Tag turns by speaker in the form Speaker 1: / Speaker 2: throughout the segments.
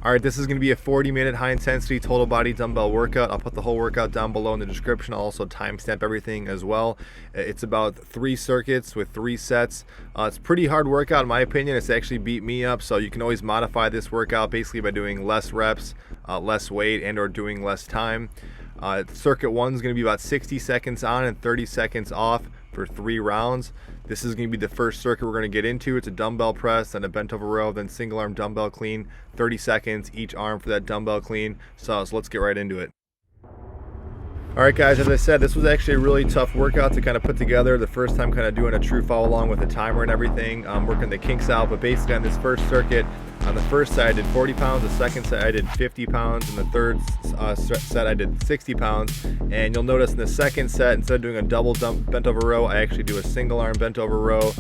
Speaker 1: All right, this is going to be a 40-minute high-intensity total body dumbbell workout. I'll put the whole workout down below in the description. I'll also timestamp everything as well. It's about 3 circuits with 3 sets. It's a pretty hard workout in my opinion. It's actually beat me up, so you can always modify this workout basically by doing less reps, less weight, and or doing less time. Circuit 1 is going to be about 60 seconds on and 30 seconds off for 3 rounds. This is going to be the first circuit we're going to get into. It's a dumbbell press, then a bent over row, then single arm dumbbell clean, 30 seconds each arm for that dumbbell clean. So let's get right into it. All right guys, as I said, this was actually a really tough workout to kind of put together. The first time kind of doing a true follow along with a timer and everything, working the kinks out. But basically on this first circuit, on the first set I did 40 pounds, the second set I did 50 pounds, and the third set I did 60 pounds. And you'll notice in the second set, instead of doing a double bent over row, I actually do a single arm bent over row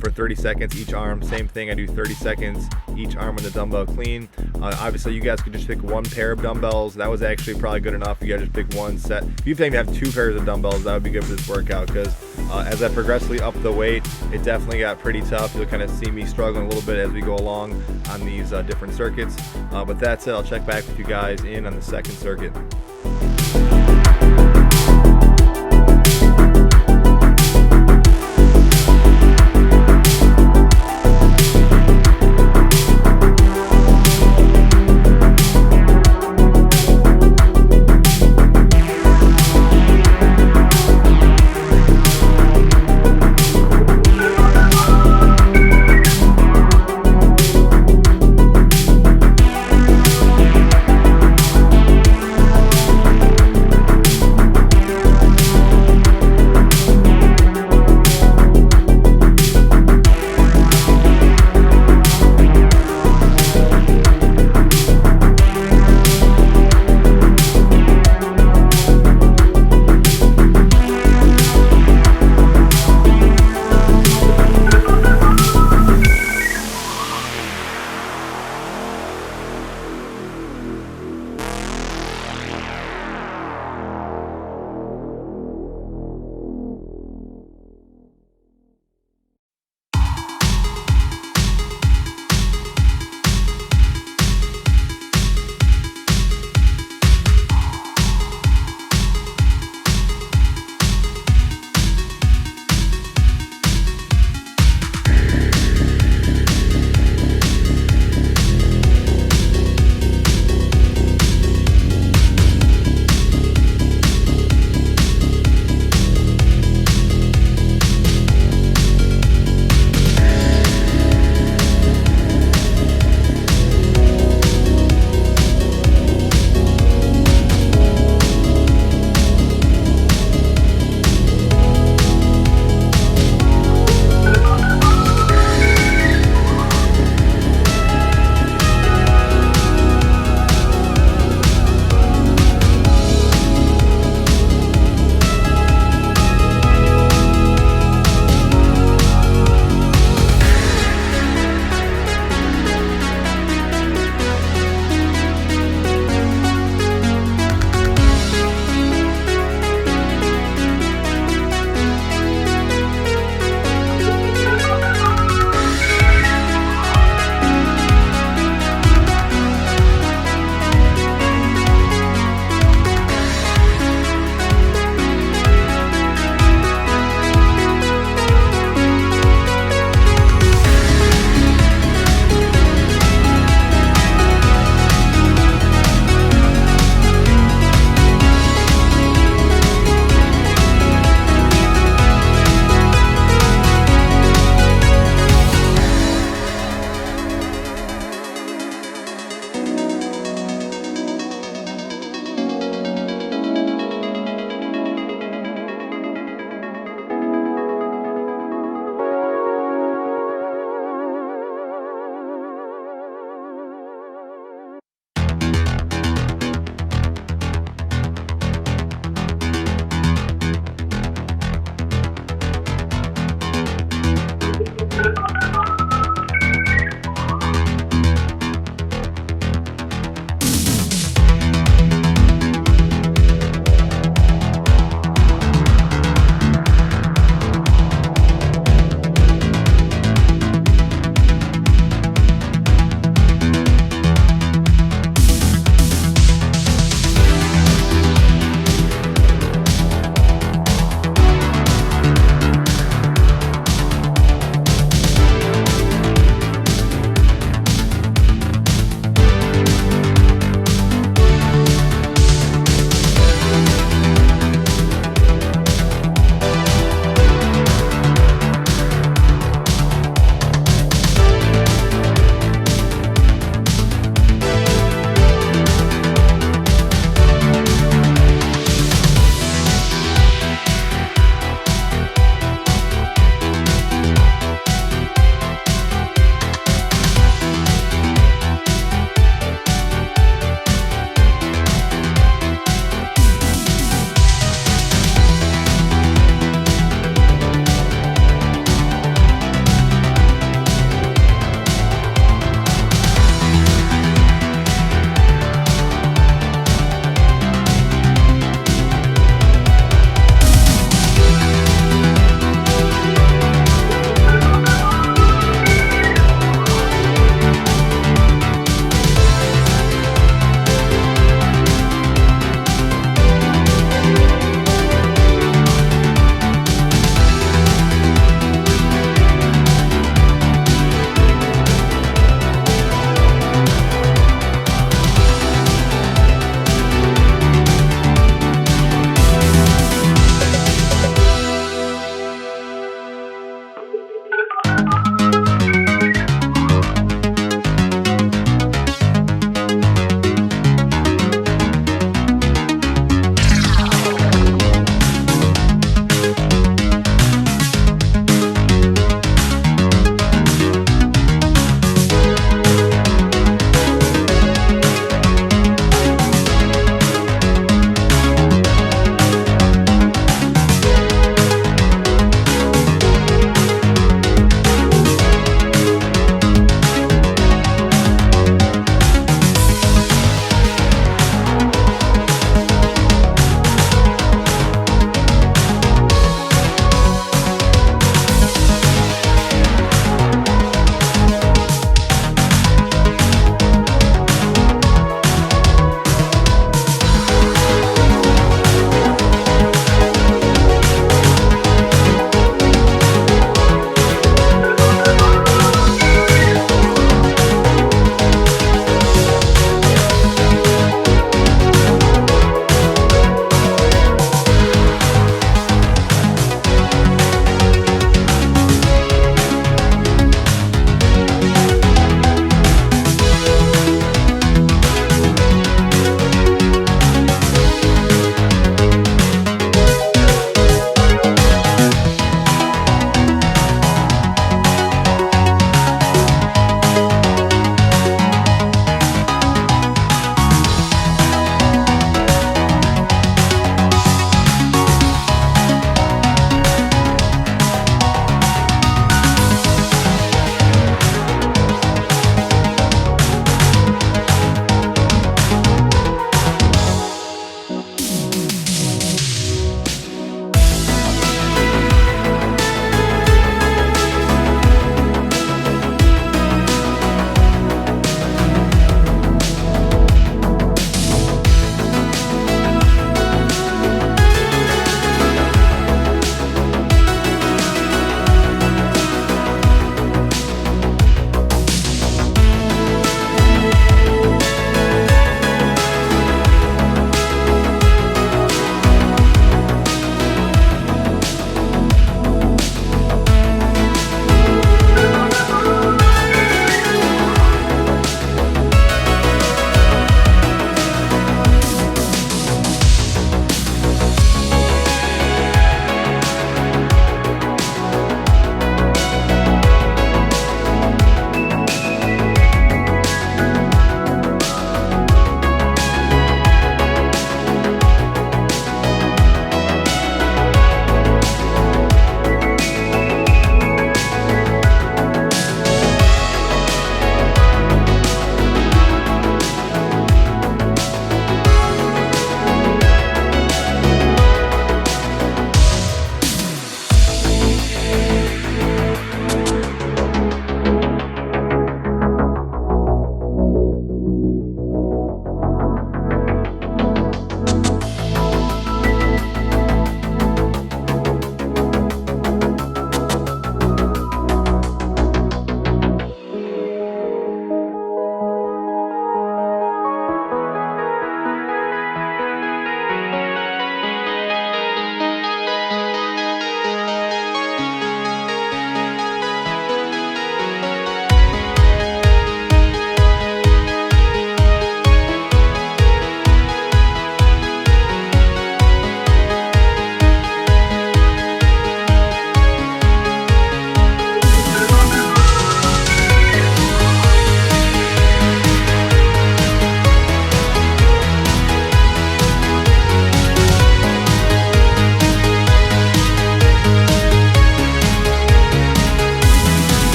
Speaker 1: for 30 seconds each arm. Same thing, I do 30 seconds each arm with the dumbbell clean. Obviously you guys could just pick 1 pair of dumbbells. That was actually probably good enough. You guys just pick 1 set. If you think to have 2 pairs of dumbbells, that would be good for this workout, because as I progressively up the weight, it definitely got pretty tough. You'll kind of see me struggling a little bit as we go along on these different circuits. But that's it. I'll check back with you guys on the second circuit.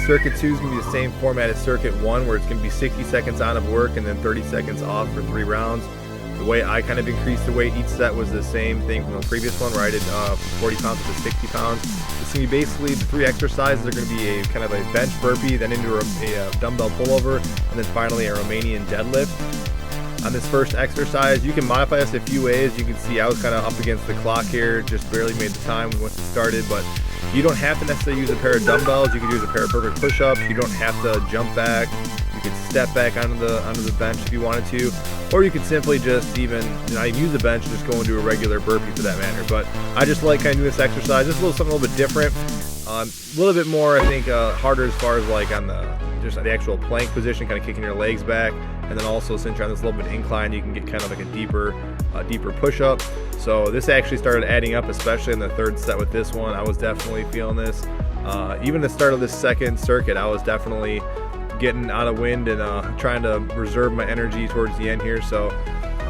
Speaker 1: circuit 2 is going to be the same format as circuit 1, where it's going to be 60 seconds on of work and then 30 seconds off for 3 rounds. The way I kind of increased the weight each set was the same thing from the previous one, where I did 40 pounds to 60 pounds. It's going to be basically the 3 exercises are going to be a kind of a bench burpee, then into a dumbbell pullover, and then finally a Romanian deadlift. On this first exercise, you can modify this a few ways. You can see I was kind of up against the clock here, just barely made the time once it started, but you don't have to necessarily use a pair of dumbbells. You can use a pair of perfect push-ups. You don't have to jump back. You can step back onto the bench if you wanted to, or you could simply just even not use the bench, just go into a regular burpee for that matter. But I just like kind of doing this exercise, just something a little bit different, a little bit more, I think, harder as far as like on the actual plank position, kind of kicking your legs back, and then also since you're on this little bit incline, you can get kind of like a deeper push-up. So this actually started adding up, especially in the third set with this one. I was definitely feeling this. Even the start of this second circuit, I was definitely getting out of wind and trying to reserve my energy towards the end here. So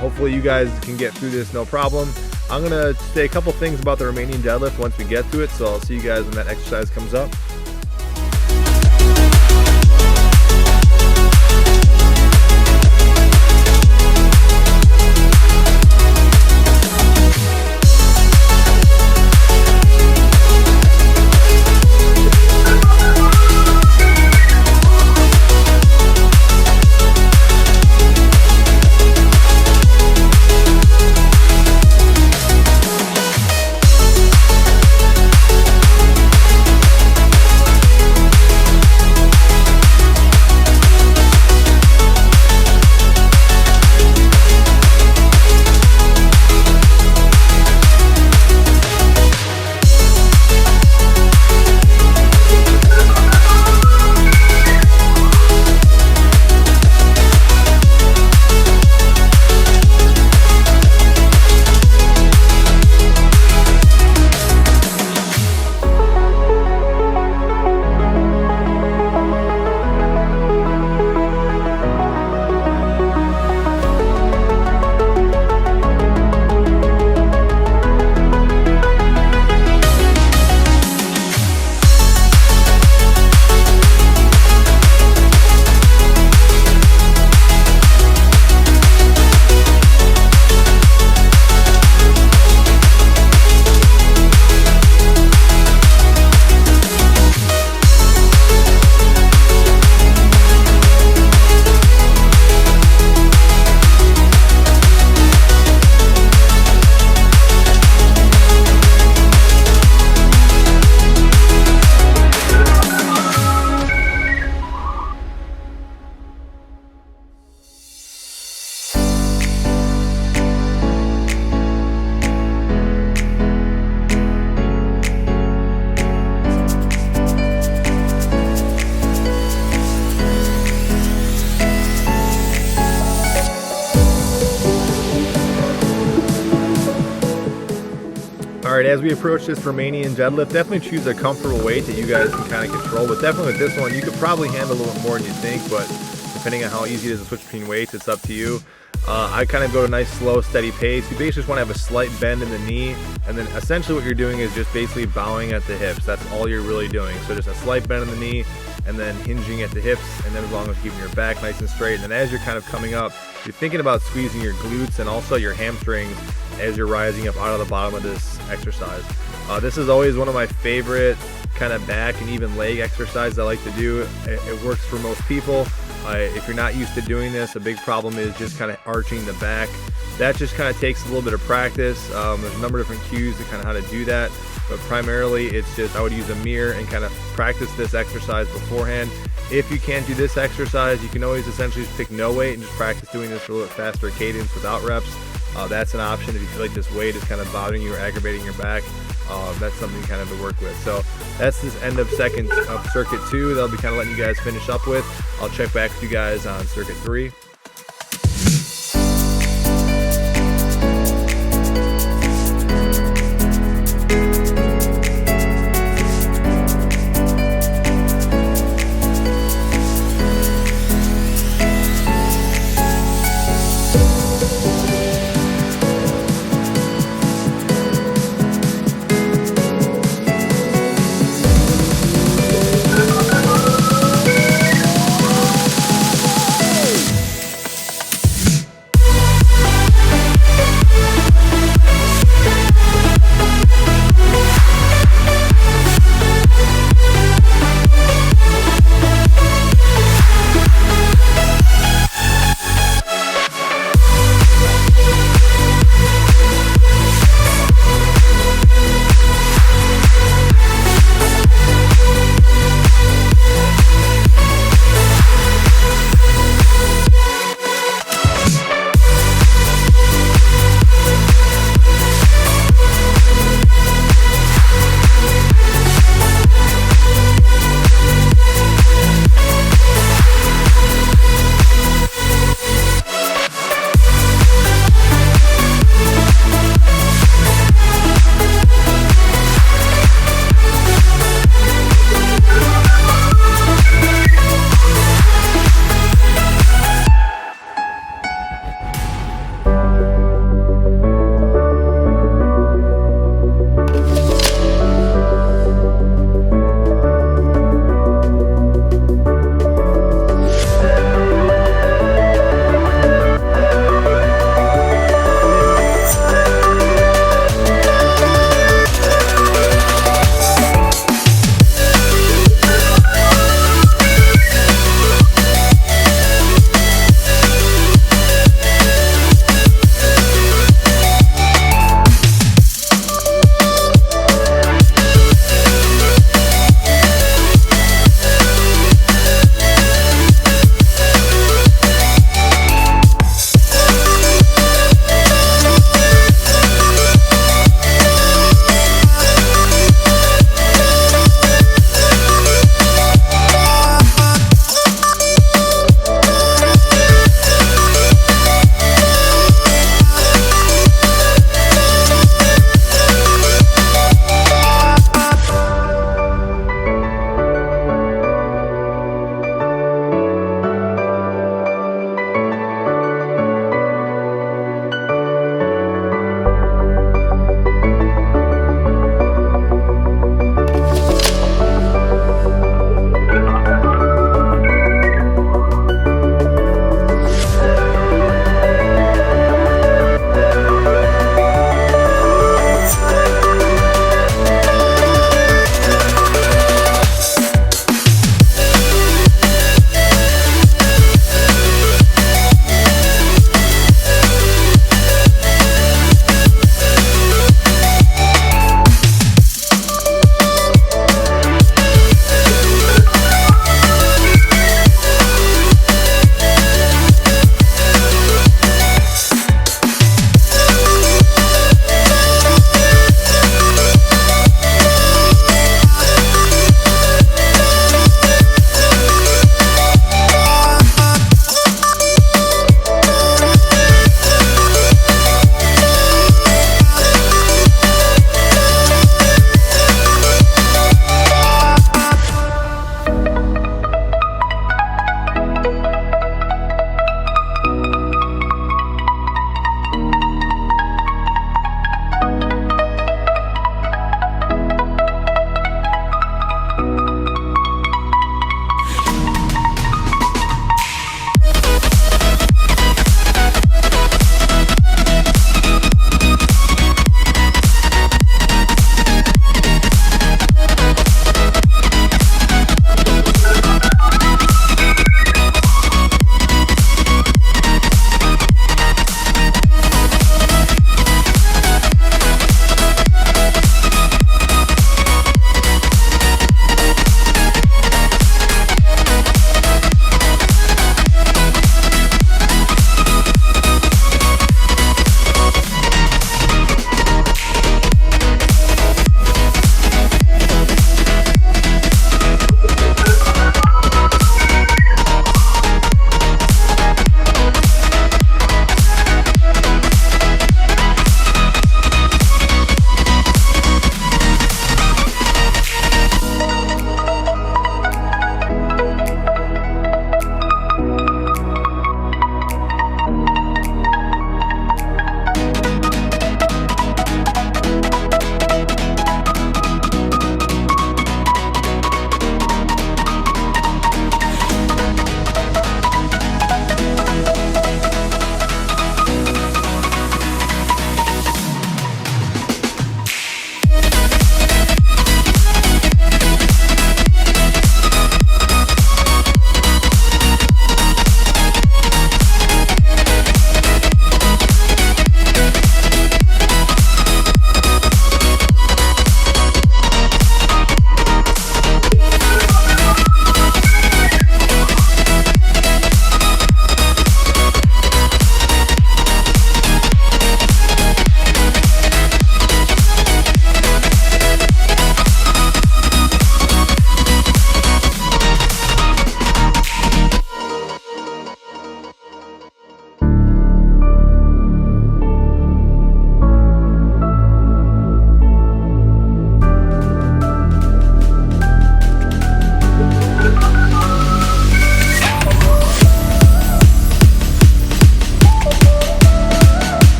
Speaker 1: hopefully you guys can get through this no problem. I'm gonna say a couple things about the Romanian deadlift once we get to it, so I'll see you guys when that exercise comes up. Alright, as we approach this Romanian deadlift, definitely choose a comfortable weight that you guys can kind of control. But definitely with this one, you could probably handle a little bit more than you think, but depending on how easy it is to switch between weights, it's up to you. I kind of go to a nice, slow, steady pace. You basically just want to have a slight bend in the knee, and then essentially what you're doing is just basically bowing at the hips. That's all you're really doing. So just a slight bend in the knee, and then hinging at the hips, and then as long as you're keeping your back nice and straight. And then as you're kind of coming up, you're thinking about squeezing your glutes and also your hamstrings as you're rising up out of the bottom of this exercise. This is always one of my favorite kind of back and even leg exercises I like to do. It works for most people. If you're not used to doing this, a big problem is just kind of arching the back. That just kind of takes a little bit of practice. There's a number of different cues to kind of how to do that, but primarily it's just I would use a mirror and kind of practice this exercise beforehand. If you can't do this exercise, you can always essentially just pick no weight and just practice doing this for a little faster cadence without reps. That's an option if you feel like this weight is kind of bothering you or aggravating your back. That's something kind of to work with. So that's this end of circuit 2 that I'll be kind of letting you guys finish up with. I'll check back with you guys on circuit 3.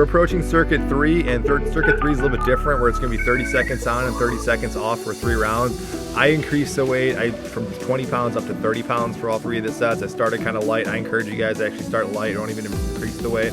Speaker 1: we're approaching circuit 3, and circuit 3 is a little bit different, where it's going to be 30 seconds on and 30 seconds off for 3 rounds. I increased the weight from 20 pounds up to 30 pounds for all 3 of the sets. I started kind of light. I encourage you guys to actually start light. Don't even increase the weight.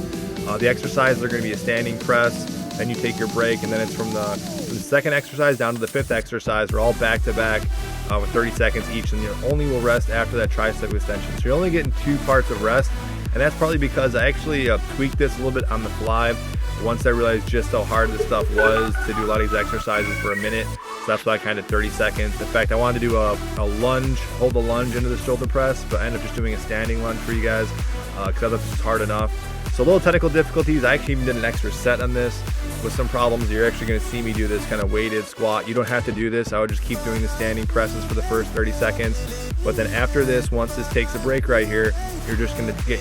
Speaker 1: The exercises are going to be a standing press, then you take your break, and then it's from the second exercise down to the 5th exercise. We're all back to back with 30 seconds each, and you only will rest after that tricep extension. So you're only getting 2 parts of rest, and that's probably because I actually tweaked this a little bit on the fly once I realized just how hard this stuff was to do a lot of these exercises for a minute. So that's why I kind of 30 seconds. In fact, I wanted to do a lunge, hold the lunge into the shoulder press, but I ended up just doing a standing lunge for you guys because I thought this was hard enough. So little technical difficulties. I actually even did an extra set on this with some problems. You're actually going to see me do this kind of weighted squat. You don't have to do this. I would just keep doing the standing presses for the first 30 seconds. But then after this, once this takes a break right here, you're just going to get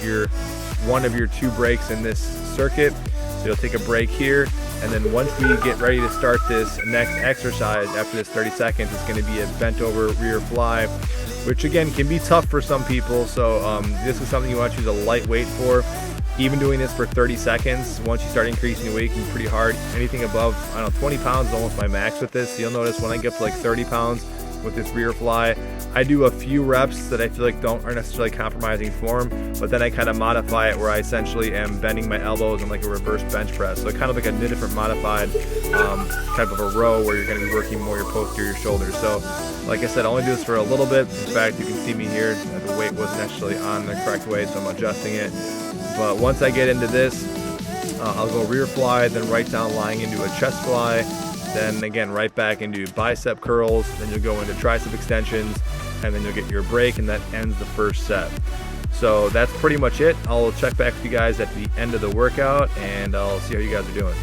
Speaker 1: one of your 2 breaks in this circuit. So you'll take a break here, and then once we get ready to start this next exercise after this 30 seconds, it's going to be a bent over rear fly, which again can be tough for some people. So this is something you want to choose a light weight for. Even doing this for 30 seconds, once you start increasing the weight, it can be pretty hard. Anything above, 20 pounds is almost my max with this. So you'll notice when I get up to like 30 pounds with this rear fly, I do a few reps that I feel like aren't necessarily compromising form, but then I kind of modify it where I essentially am bending my elbows in like a reverse bench press. So kind of like a different modified type of a row where you're going to be working more your posterior shoulders. So like I said, I only do this for a little bit. In fact, you can see me here, the weight wasn't actually on the correct way, so I'm adjusting it. But once I get into this, I'll go rear fly, then right down lying into a chest fly, then again right back into bicep curls, then you'll go into tricep extensions, and then you'll get your break, and that ends the first set. So that's pretty much it. I'll check back with you guys at the end of the workout, and I'll see how you guys are doing.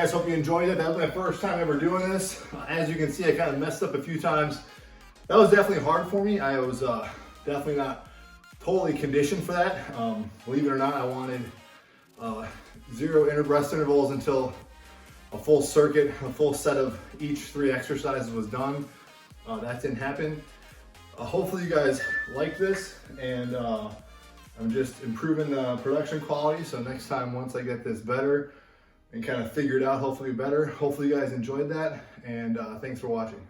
Speaker 1: guys, hope you enjoyed it. That was my first time ever doing this. As you can see, I kind of messed up a few times. That was definitely hard for me. I was definitely not totally conditioned for that. Believe it or not, I wanted 0 inner breast intervals until a full circuit, a full set of each 3 exercises was done. That didn't happen. Hopefully you guys like this, and I'm just improving the production quality. So next time, once I get this better and kind of figure it out, hopefully better, hopefully you guys enjoyed that, and thanks for watching.